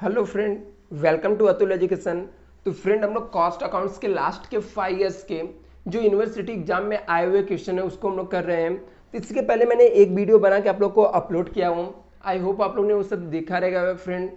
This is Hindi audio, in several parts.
Hello friend, welcome to Atul education. तो फ्रेंड, हम लोग कॉस्ट अकाउंट्स के लास्ट के 5 इयर्स के जो यूनिवर्सिटी एग्जाम में आए हुए क्वेश्चन है उसको हम लोग कर रहे हैं। तो इसके पहले मैंने एक वीडियो बना के आप लोग को अपलोड किया हूँ। आई होप आप लोग ने वो सब देखा रहेगा फ्रेंड,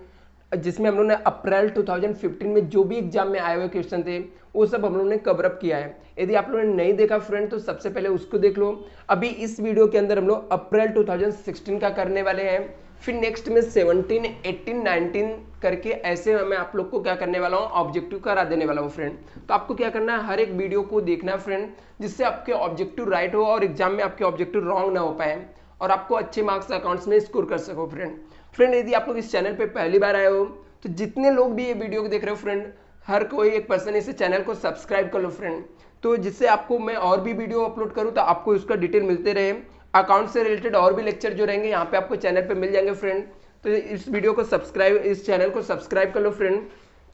जिसमें हम लोग ने अप्रैल 2015 में जो भी एग्जाम में आए हुए क्वेश्चन थे वो सब हम लोग ने कवर अप किया है। यदि आप लोगों ने नहीं देखा फ्रेंड तो सबसे पहले उसको देख लो। अभी इस वीडियो के अंदर हम लोग अप्रैल 2016 का करने वाले हैं, फिर नेक्स्ट में 17, 18, 19 करके ऐसे मैं आप लोग को क्या करने वाला हूँ, ऑब्जेक्टिव करा देने वाला हूँ फ्रेंड। तो आपको क्या करना है, हर एक वीडियो को देखना है फ्रेंड, जिससे आपके ऑब्जेक्टिव राइट हो और एग्जाम में आपके ऑब्जेक्टिव रॉन्ग ना हो पाए और आपको अच्छे मार्क्स अकाउंट्स में स्कोर कर सको फ्रेंड, यदि आप लोग इस चैनल पे पहली बार आए हो तो जितने लोग भी ये वीडियो को देख रहे हो फ्रेंड, हर कोई एक पर्सन इस चैनल को सब्सक्राइब कर लो फ्रेंड, तो जिससे आपको मैं और भी वीडियो अपलोड करूँ तो आपको उसका डिटेल मिलते रहे। अकाउंट से रिलेटेड और भी लेक्चर जो रहेंगे यहाँ पे आपको चैनल पे मिल जाएंगे फ्रेंड। तो इस वीडियो को सब्सक्राइब, इस चैनल को सब्सक्राइब कर लो फ्रेंड।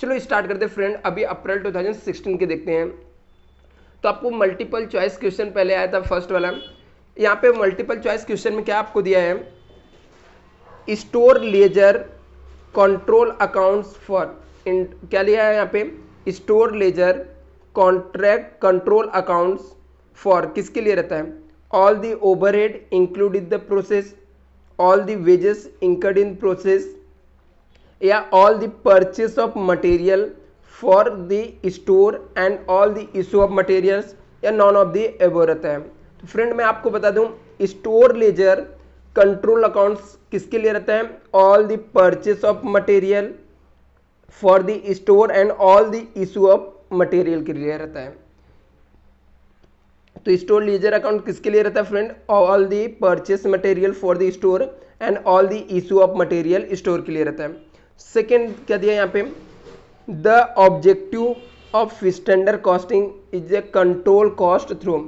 चलो स्टार्ट करते हैं फ्रेंड। अभी अप्रैल 2016 के देखते हैं। तो आपको मल्टीपल चॉइस क्वेश्चन पहले आया था फर्स्ट वाला। यहाँ पे मल्टीपल चॉइस क्वेश्चन में क्या आपको दिया है, store ledger control accounts for, क्या लिया है यहाँ पे, store ledger contract control accounts for किसके लिए रहता है, all the overhead include in the process, all the wages incurred in process, या all the purchase of material for the store and all the issue of materials, या नॉन ऑफ द एबो रहता है। तो फ्रेंड मैं आपको बता दूं, स्टोर लेजर कंट्रोल अकाउंट्स किसके लिए रहता है, all the purchase of material for the store and all the issue of material के लिए रहता है। तो स्टोर लीजर अकाउंट किसके लिए रहता है friend, all the purchase material for the store and all the issue of material store के लिए रहता है। सेकेंड क्या दिया यहाँ पे, the objective of standard costing is a control cost through,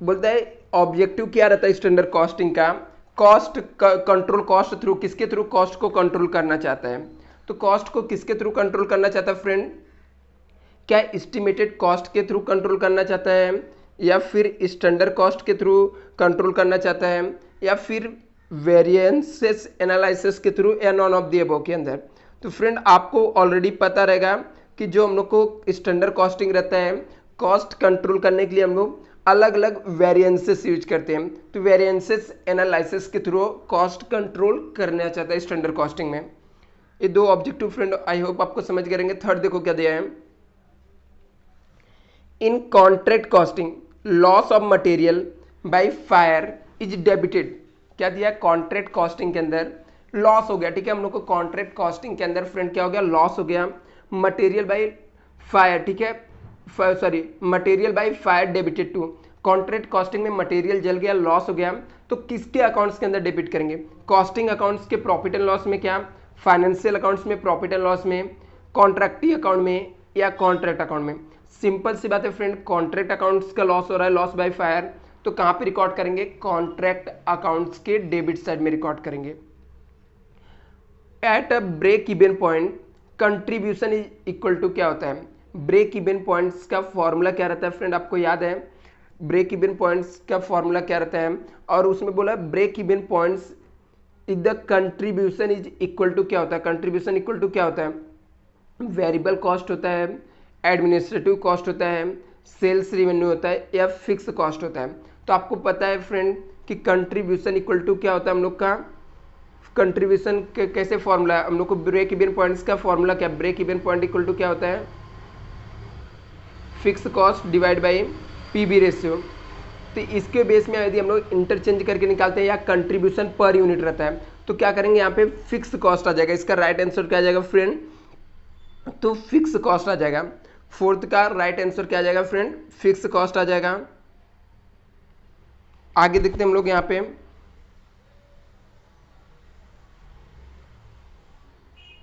बोलता है ऑब्जेक्टिव क्या रहता है स्टैंडर्ड कॉस्टिंग का, कॉस्ट कंट्रोल कॉस्ट थ्रू, किसके थ्रू कॉस्ट को कंट्रोल करना चाहता है। तो कॉस्ट को किसके थ्रू कंट्रोल करना चाहता है फ्रेंड, क्या एस्टिमेटेड कॉस्ट के थ्रू कंट्रोल करना चाहता है, या फिर स्टैंडर्ड कॉस्ट के थ्रू कंट्रोल करना चाहता है, या फिर वेरिएंसेस एनालिसिस के थ्रू, या नॉन ऑफ द अबव के अंदर। तो फ्रेंड आपको ऑलरेडी पता रहेगा कि जो हम लोग को स्टैंडर्ड कॉस्टिंग रहता है, कॉस्ट कंट्रोल करने के लिए हम लोग अलग अलग वेरिएंसेस यूज करते हैं। तो वेरिएंसेस एनालिसिस के थ्रू कॉस्ट कंट्रोल करना चाहता है स्टैंडर्ड कॉस्टिंग में। ये दो ऑब्जेक्टिव फ्रेंड आई होप आपको समझ गए रहेंगे। थर्ड देखो क्या दिया है, इन contract costing loss of material by fire is debited, क्या दिया है कॉन्ट्रैक्ट कॉस्टिंग के अंदर लॉस हो गया, ठीक है, हम लोग को कॉन्ट्रैक्ट कॉस्टिंग के अंदर फ्रेंड क्या हो गया, लॉस हो गया, मटेरियल बाय फायर, ठीक है, sorry material by fire debited to, contract costing में मटेरियल जल गया, लॉस हो गया, तो किसके अकाउंट्स के अंदर डेबिट करेंगे, कॉस्टिंग अकाउंट्स के प्रॉफिट एंड लॉस में, क्या फाइनेंशियल अकाउंट्स में प्रॉफिट एंड लॉस में, कॉन्ट्रैक्टी अकाउंट में, या कॉन्ट्रैक्ट अकाउंट में। सिंपल सी बात है फ्रेंड, कॉन्ट्रैक्ट अकाउंट्स का लॉस हो रहा है, लॉस बाय फायर, तो कहां पे रिकॉर्ड करेंगे, कॉन्ट्रैक्ट अकाउंट्स के डेबिट साइड में रिकॉर्ड करेंगे। At a break even point contribution is equal to, क्या होता है, ब्रेक इवन पॉइंट्स का फॉर्मूला क्या रहता है फ्रेंड, आपको याद है ब्रेक इवन पॉइंट्स का फॉर्मूला क्या रहता है, और उसमें बोला break even points is the contribution is equal to, क्या होता है, कंट्रीब्यूशन इक्वल टू क्या होता है, वेरिएबल कॉस्ट होता है, एडमिनिस्ट्रेटिव कॉस्ट होता है, सेल्स रेवेन्यू होता है, या फिक्स कॉस्ट होता है। तो आपको पता है फ्रेंड कि कंट्रीब्यूशन इक्वल टू क्या होता है, हम लोग का कंट्रीब्यूशन कैसे फॉर्मूला है, हम लोग को ब्रेक इवन पॉइंट्स का फॉर्मूला क्या, break even point equal to क्या होता है, fix cost divide by PV ratio. तो इसके बेस में यदि हम लोग इंटरचेंज करके निकालते हैं या कंट्रीब्यूशन पर यूनिट रहता है तो क्या करेंगे, यहाँ पे फिक्स कॉस्ट आ जाएगा, इसका राइट आंसर क्या आ जाएगा फ्रेंड, तो फिक्स कॉस्ट आ जाएगा। फोर्थ का राइट आंसर क्या आ जाएगा फ्रेंड, फिक्स कॉस्ट आ जाएगा। आगे देखते हैं हम लोग यहाँ पे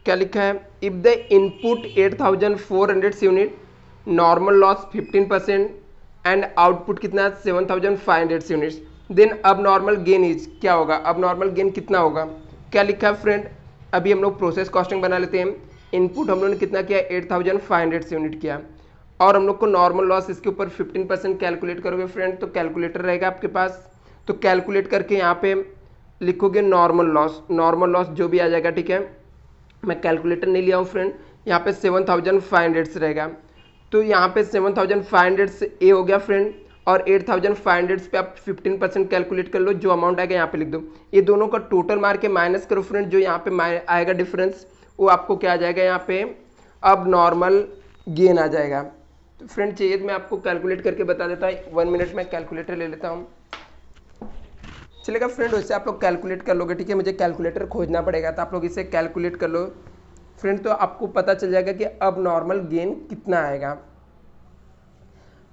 क्या लिखा है, if the input 8400 unit, normal loss 15% and output कितना है 7500 यूनिट्स, देन अब नॉर्मल गेन इज, क्या होगा, अब नॉर्मल गेन कितना होगा, क्या लिखा है फ्रेंड। अभी हम लोग प्रोसेस कॉस्टिंग बना लेते हैं। इनपुट हम लोग ने कितना किया, 8500 यूनिट किया, और हम लोग को नॉर्मल लॉस इसके ऊपर 15% कैलकुलेट करोगे फ्रेंड, तो कैलकुलेटर रहेगा आपके पास, तो कैलकुलेट करके यहाँ पे लिखोगे नॉर्मल लॉस जो भी आ जाएगा, ठीक है, मैं कैलकुलेटर नहीं लिया हूँ फ्रेंड, यहाँ पे 7500 से रहेगा। तो यहाँ पे 7500 से ए हो गया फ्रेंड, और 8500 पे आप 15% कैलकुलेट कर लो, जो अमाउंट आएगा यहाँ पे लिख दो। ये दोनों का टोटल मार के माइनस करो फ्रेंड, जो यहाँ पे आएगा डिफरेंस वो आपको क्या आ जाएगा, यहाँ पे अब नॉर्मल गेन आ जाएगा। तो फ्रेंड चाहिए तो मैं आपको कैलकुलेट करके बता देता हूँ, 1 मिनट में कैलकुलेटर ले लेता हूँ। चलेगा फ्रेंड, वैसे आप लोग कैलकुलेट कर लोगे, ठीक है, मुझे कैलकुलेटर खोजना पड़ेगा, तो आप लोग इसे कैलकुलेट कर लो फ्रेंड, तो आपको पता चल जाएगा कि अब नॉर्मल गेन कितना आएगा।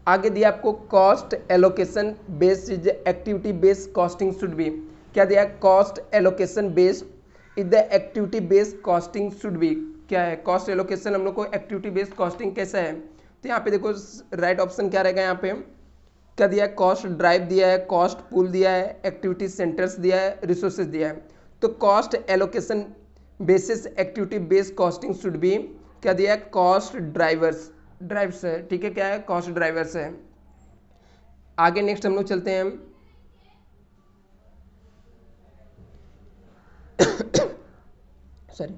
आगे दिया आपको cost allocation based activity based costing should be, क्या दिया, cost allocation based is the activity based costing should be, क्या है कॉस्ट एलोकेशन, हम लोग को एक्टिविटी बेस्ड कॉस्टिंग कैसा है। तो यहाँ पे देखो राइट ऑप्शन क्या रहेगा, यहाँ पे क्या दिया है, कॉस्ट ड्राइव दिया है, कॉस्ट पूल दिया है, एक्टिविटी सेंटर्स दिया है, रिसोर्सेज दिया है। तो cost allocation basis activity based costing should be, क्या दिया है, कॉस्ट ड्राइवर्स है, ठीक है, क्या है, कॉस्ट ड्राइवर्स है। आगे नेक्स्ट हम लोग चलते हैं, sorry,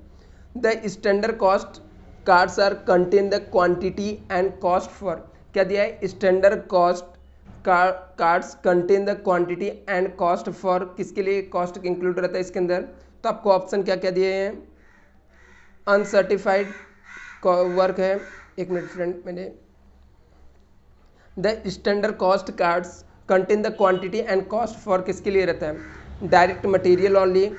the standard cost cards are contain the quantity and cost for, क्या दिया है, standard cost cards contain the quantity and cost for, किसके लिए कॉस्ट इंक्लूड रहता है इसके अंदर। तो आपको ऑप्शन क्या क्या दिए हैं, अनसर्टिफाइड वर्क है, एक मिनट फ्रेंड, मैंने the standard cost cards contain the quantity and cost for किसके लिए रहता है, direct material only,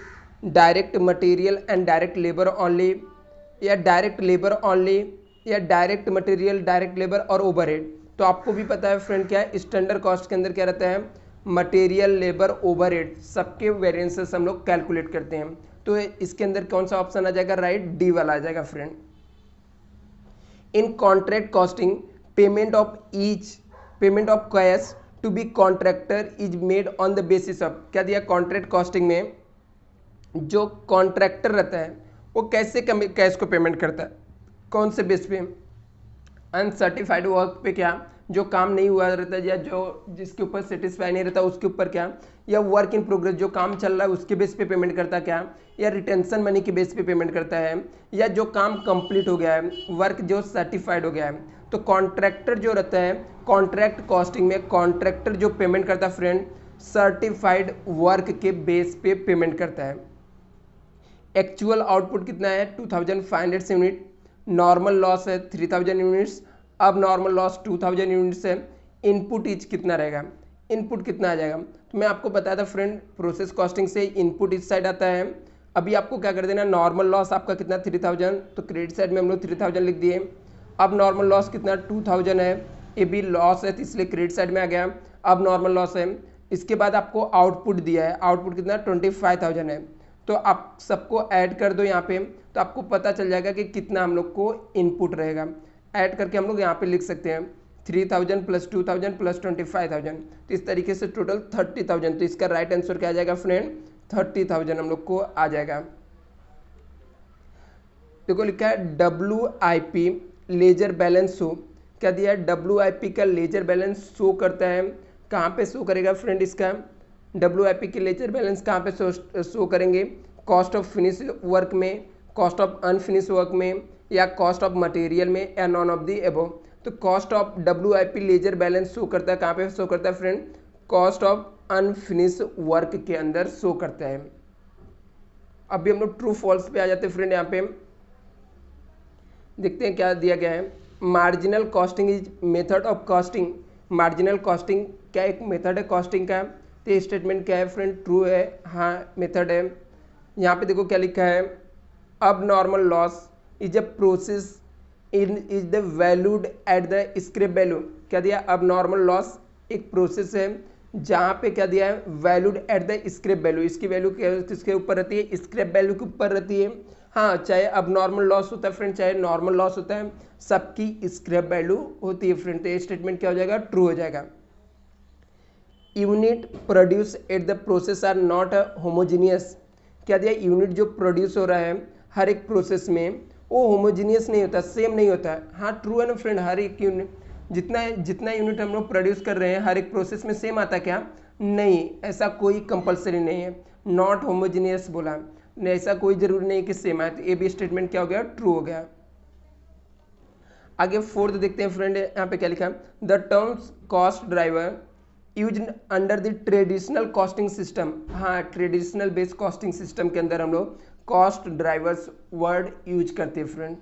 direct material and direct labour only, या डायरेक्ट लेबर ओनली, या डायरेक्ट मटेरियल डायरेक्ट लेबर और ओवरहेड। तो आपको भी पता है फ्रेंड क्या है, स्टैंडर्ड कॉस्ट के अंदर क्या रहता है, मटेरियल लेबर ओवरहेड सबके वेरिएंसेस हम लोग कैलकुलेट करते हैं। तो इसके अंदर कौन सा ऑप्शन आ जाएगा, राइट, डी वाला आ जाएगा friend. In contract costing payment of cash to be contractor is made on the basis of, क्या दिया, कॉन्ट्रैक्ट कॉस्टिंग में जो कॉन्ट्रैक्टर रहता है वो कैसे कैश को पेमेंट करता है, कौन से बेस पे, अनसर्टिफाइड वर्क पे, क्या जो काम नहीं हुआ रहता है या जो जिसके ऊपर सेटिस्फाई नहीं रहता उसके ऊपर, क्या, या वर्क इन प्रोग्रेस जो काम चल रहा है उसके बेस पे पेमेंट करता है, क्या, या रिटेंशन मनी के बेस पे पेमेंट करता है, या जो काम कंप्लीट हो गया है, वर्क जो सर्टिफाइड हो गया है। तो कॉन्ट्रैक्टर जो रहता है कॉन्ट्रैक्ट कॉस्टिंग में, कॉन्ट्रैक्टर जो पेमेंट करता है फ्रेंड, सर्टिफाइड वर्क के बेस पे पेमेंट करता है। एक्चुअल आउटपुट कितना है, 2500 यूनिट, नॉर्मल लॉस है 3000 यूनिट्स, अब नॉर्मल लॉस 2000 यूनिट्स है, इनपुट इच कितना रहेगा, इनपुट कितना आ जाएगा। तो मैं आपको बताया था फ्रेंड, प्रोसेस कॉस्टिंग से इनपुट इस साइड आता है। अभी आपको क्या कर देना, नॉर्मल लॉस आपका कितना 3000, तो क्रेडिट साइड में हम लोग 3000 लिख दिए। अब नॉर्मल लॉस कितना 2000 है, ये भी लॉस है तो इसलिए क्रेडिट साइड में आ गया, अब नॉर्मल लॉस है। इसके बाद आपको आउटपुट दिया है, आउटपुट कितना 25000 है, तो आप सबको ऐड कर दो यहाँ पे, तो आपको पता चल जाएगा कि कितना हम लोग को इनपुट रहेगा। ऐड करके हम लोग यहाँ पे लिख सकते हैं 3000 प्लस 2000 प्लस 25000, तो इस तरीके से टोटल 30000। तो इसका राइट आंसर क्या आ जाएगा फ्रेंड, 30000 हम लोग को आ जाएगा। देखो लिखा है WIP लेजर बैलेंस शो, क्या दिया है, WIP का लेजर बैलेंस शो करता है, कहाँ पे शो करेगा फ्रेंड, इसका WIP के लेजर बैलेंस कहाँ पे शो करेंगे, कॉस्ट ऑफ फिनिश वर्क में, कॉस्ट ऑफ अनफिनिश वर्क में, या कॉस्ट ऑफ मटेरियल में, या नॉन ऑफ दी एबो। तो cost of WIP ledger balance show करता है, कहाँ पे शो करता है friend, cost of unfinished work के अंदर शो करता है। अभी हम लोग ट्रू फॉल्स पे आ जाते हैं फ्रेंड, यहाँ पे देखते हैं क्या दिया गया है। Marginal costing is method of costing, marginal costing क्या एक मेथड है कॉस्टिंग का, तो ये स्टेटमेंट क्या है फ्रेंड, ट्रू है, हाँ मेथड है। यहाँ पे देखो क्या लिखा है, अब normal loss is a process is the valued at the scrap value, क्या दिया, अब नॉर्मल लॉस एक प्रोसेस है जहाँ पे क्या दिया है, valued at the scrap value, इसकी वैल्यू किसके ऊपर रहती है, स्क्रैप वैल्यू के ऊपर रहती है। हाँ, चाहे अब नॉर्मल लॉस होता है फ्रेंड, चाहे नॉर्मल लॉस होता है, सबकी स्क्रैप वैल्यू होती है फ्रेंड। तो ये स्टेटमेंट क्या हो जाएगा, ट्रू हो जाएगा। Unit produce at the process are not homogeneous, क्या दिया, यूनिट जो प्रोड्यूस हो रहा है हर एक प्रोसेस में वो होमोजीनियस नहीं होता, सेम नहीं होता है। हाँ ट्रू है ना फ्रेंड, हर एक यूनिट जितना यूनिट हम लोग प्रोड्यूस कर रहे हैं हर एक प्रोसेस में सेम आता है क्या, नहीं, ऐसा कोई कंपलसरी नहीं है, नॉट होमोजीनियस बोला। नहीं, ऐसा कोई जरूरी नहीं कि सेम है, तो ए बी स्टेटमेंट क्या हो गया, ट्रू हो गया। आगे फोर्थ देखते हैं फ्रेंड, यहाँ पे क्या लिखा है, the terms cost driver use under the traditional costing system. हाँ, ट्रेडिशनल बेस्ड कॉस्टिंग सिस्टम के अंदर हम लोग कॉस्ट ड्राइवर्स वर्ड यूज करते हैं फ्रेंड।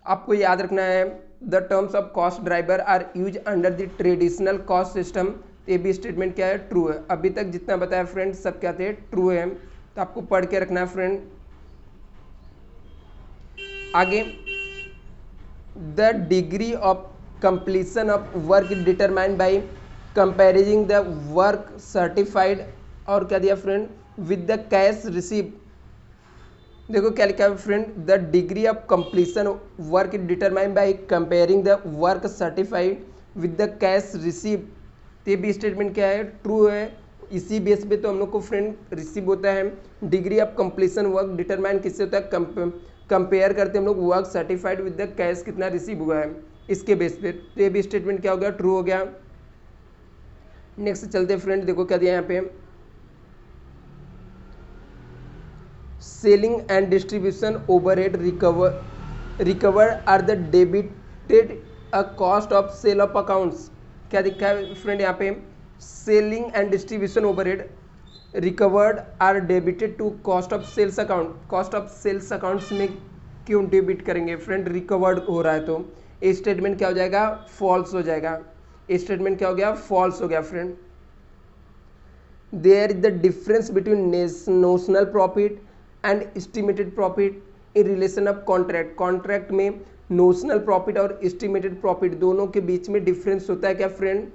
आपको याद रखना है, the terms of cost driver are use under the traditional cost system. A B statement क्या है, ट्रू है। अभी तक जितना बताया फ्रेंड सब क्या थे, ट्रू है, तो आपको पढ़ के रखना है फ्रेंड। आगे, the degree of completion of work determined by कंपेरिजिंग the work certified, और क्या दिया friend, with the cash receive. देखो क्या लिखा है friend, the degree of completion work determined by comparing the work certified with the cash receive. ये भी स्टेटमेंट क्या है, ट्रू है। इसी बेस पे तो हम लोग को फ्रेंड रिसीव होता है। Degree of completion work determine किससे होता है, कंपेयर करते हैं हम लोग work certified with the cash कितना रिसीव हुआ है, इसके बेस पे। तो ये भी स्टेटमेंट क्या हो गया, ट्रू हो गया। नेक्स्ट चलते फ्रेंड, देखो क्या दिया यहाँ पे, selling and distribution overhead recover are the debited a cost of sale of accounts. क्या दिखा है फ्रेंड यहाँ पे, selling and distribution overhead recovered are debited to cost of sales account. Cost of sales accounts में क्यों डेबिट करेंगे फ्रेंड, रिकवर्ड हो रहा है, तो ये स्टेटमेंट क्या हो जाएगा, फॉल्स हो जाएगा। ये स्टेटमेंट क्या हो गया, फॉल्स हो गया friend. There is the difference between notional profit and estimated profit in relation of contract. Contract में नोशनल प्रॉफिट और एस्टिमेटेड प्रॉफिट दोनों के बीच में डिफरेंस होता है क्या फ्रेंड,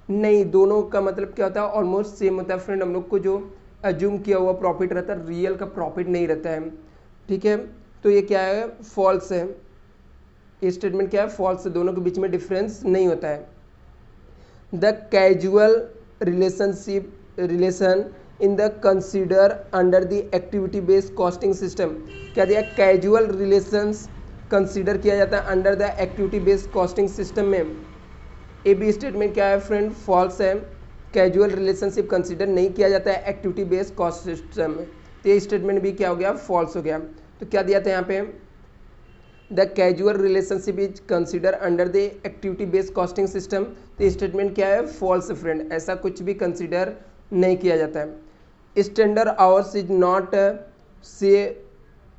नहीं, दोनों का मतलब क्या होता है, ऑलमोस्ट सेम होता है फ्रेंड। हम लोग को जो अज्यूम किया हुआ प्रॉफिट रहता है, रियल का प्रॉफिट नहीं रहता है, ठीक है। तो ये क्या है, फॉल्स है। ये स्टेटमेंट क्या है, फॉल्स है, दोनों के बीच में डिफरेंस नहीं होता है। The casual relation in the consider under the activity based costing system. क्या दिया, कैजुअल रिलेशंस कंसिडर किया जाता है under the activity based costing system में। ए बी स्टेटमेंट क्या है फ्रेंड, फॉल्स है। कैजुअल रिलेशनशिप कंसिडर नहीं किया जाता है एक्टिविटी बेस्ड कॉस्ट सिस्टम में, तो ये स्टेटमेंट भी क्या हो गया, फॉल्स हो गया। तो क्या दिया था यहाँ पे, the casual relationship is consider under the activity based costing system. तो स्टेटमेंट क्या है, फॉल्स फ्रेंड, ऐसा कुछ भी कंसिडर नहीं किया जाता है। स्टैंडर्ड आवर्स इज नॉट से,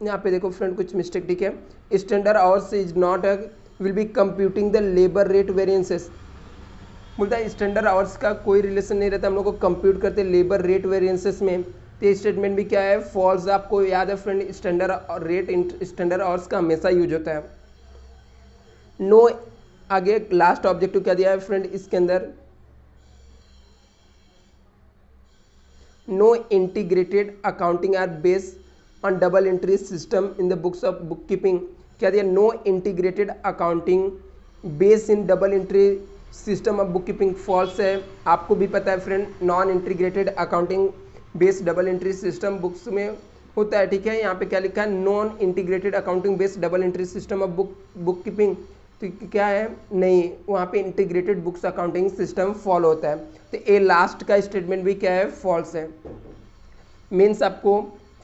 यहाँ पे देखो फ्रेंड कुछ मिस्टेक, ठीक है। Standard hours is not will be computing the labour rate variances. बोलता है स्टैंडर्ड आवर्स का कोई रिलेशन नहीं रहता, हम लोग को कंप्यूट करते लेबर रेट वेरियंसेस में। तो ये स्टेटमेंट भी क्या है, फॉल्स। आपको याद है फ्रेंड, स्टैंडर्ड आवर्स का हमेशा यूज होता है। नो, आगे लास्ट ऑब्जेक्टिव क्या दिया है फ्रेंड इसके अंदर, no integrated accounting are based on double entry system in the books of book keeping. क्या दिया, no integrated accounting based in double entry system of book keeping, false है। आपको भी पता है friend, non integrated accounting based double entry system books में होता है, ठीक है। यहाँ पे क्या लिखा है, non integrated accounting based double entry system of book keeping, तो क्या है, नहीं, वहाँ पे integrated books accounting system follow होता है। तो ए लास्ट का स्टेटमेंट भी क्या है, फॉल्स है। मीन्स आपको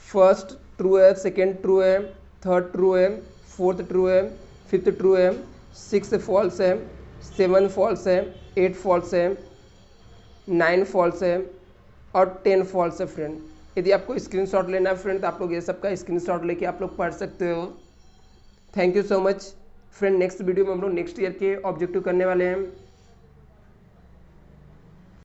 फर्स्ट ट्रू है, सेकेंड ट्रू है, थर्ड ट्रू है, फोर्थ ट्रू है, फिफ्थ ट्रू है, सिक्स फॉल्स है, 7 फॉल्स है, 8 फॉल्स है, 9 फॉल्स है और 10 फॉल्स है फ्रेंड। यदि आपको स्क्रीनशॉट लेना है फ्रेंड, तो आप लोग ये सबका स्क्रीनशॉट लेके आप लोग पढ़ सकते हो। Thank you so much friend. Next video में हम लोग नेक्स्ट ईयर के ऑब्जेक्टिव करने वाले हैं।